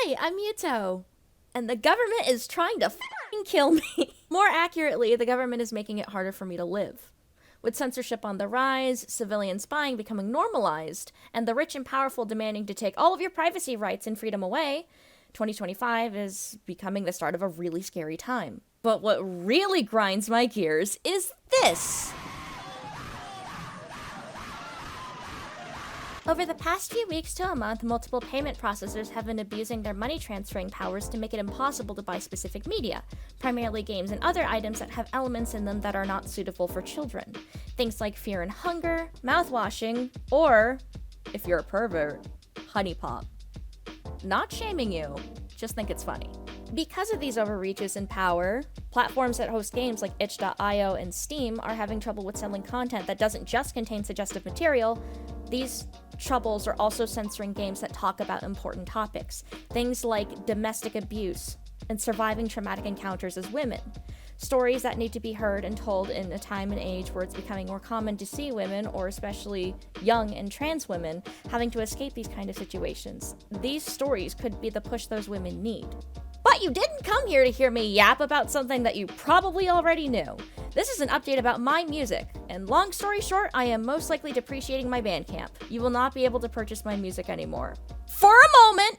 Hi, I'm Yuto. And the government is trying to f***ing kill me. More accurately, the government is making it harder for me to live. With censorship on the rise, civilian spying becoming normalized, and the rich and powerful demanding to take all of your privacy rights and freedom away, 2025 is becoming the start of a really scary time. But what really grinds my gears is this. Over the past few weeks to a month, multiple payment processors have been abusing their money transferring powers to make it impossible to buy specific media, primarily games and other items that have elements in them that are not suitable for children. Things like fear and hunger, mouthwashing, or, if you're a pervert, honey pop. Not shaming you, just think it's funny. Because of these overreaches in power, platforms that host games like itch.io and Steam are having trouble with selling content that doesn't just contain suggestive material. These troubles are also censoring games that talk about important topics, things like domestic abuse and surviving traumatic encounters as women. Stories that need to be heard and told in a time and age where it's becoming more common to see women, or especially young and trans women, having to escape these kind of situations. These stories could be the push those women need. But you didn't come here to hear me yap about something that you probably already knew. This is an update about my music, and long story short, I am most likely depreciating my Bandcamp. You will not be able to purchase my music anymore. For a moment!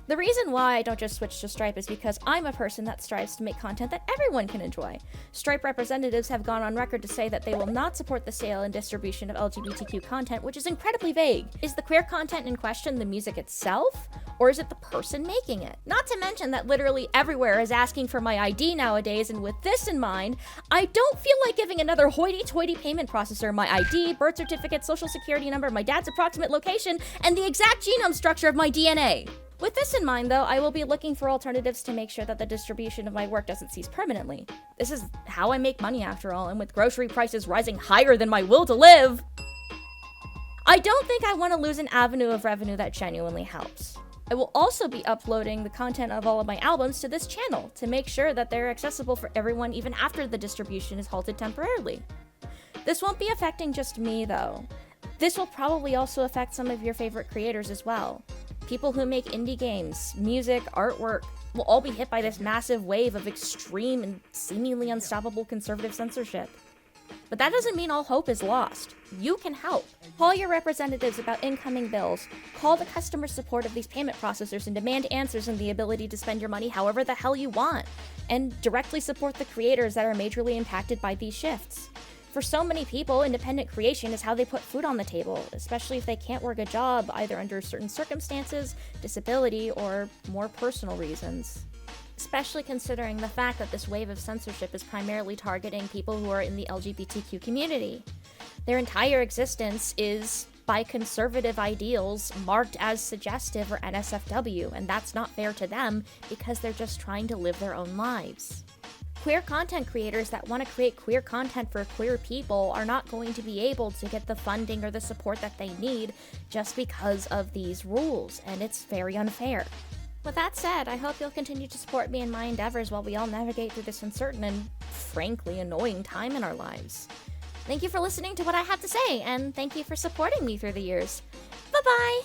The reason why I don't just switch to Stripe is because I'm a person that strives to make content that everyone can enjoy. Stripe representatives have gone on record to say that they will not support the sale and distribution of LGBTQ content, which is incredibly vague. Is the queer content in question the music itself, or is it the person making it? Not to mention that literally everywhere is asking for my ID nowadays, and with this in mind, I don't feel like giving another hoity-toity payment processor my ID, birth certificate, social security number, my dad's approximate location, and the exact genome structure of my DNA. With this in mind, though, I will be looking for alternatives to make sure that the distribution of my work doesn't cease permanently. This is how I make money after all, and with grocery prices rising higher than my will to live, I don't think I want to lose an avenue of revenue that genuinely helps. I will also be uploading the content of all of my albums to this channel to make sure that they're accessible for everyone even after the distribution is halted temporarily. This won't be affecting just me, though. This will probably also affect some of your favorite creators as well. People who make indie games, music, artwork will all be hit by this massive wave of extreme and seemingly unstoppable conservative censorship. But that doesn't mean all hope is lost. You can help. Call your representatives about incoming bills, call the customer support of these payment processors and demand answers and the ability to spend your money however the hell you want, and directly support the creators that are majorly impacted by these shifts. For so many people, independent creation is how they put food on the table, especially if they can't work a job either under certain circumstances, disability, or more personal reasons. Especially considering the fact that this wave of censorship is primarily targeting people who are in the LGBTQ community. Their entire existence is, by conservative ideals, marked as suggestive or NSFW, and that's not fair to them because they're just trying to live their own lives. Queer content creators that want to create queer content for queer people are not going to be able to get the funding or the support that they need just because of these rules, and it's very unfair. With that said, I hope you'll continue to support me in my endeavors while we all navigate through this uncertain and, frankly, annoying time in our lives. Thank you for listening to what I have to say, and thank you for supporting me through the years. Bye-bye!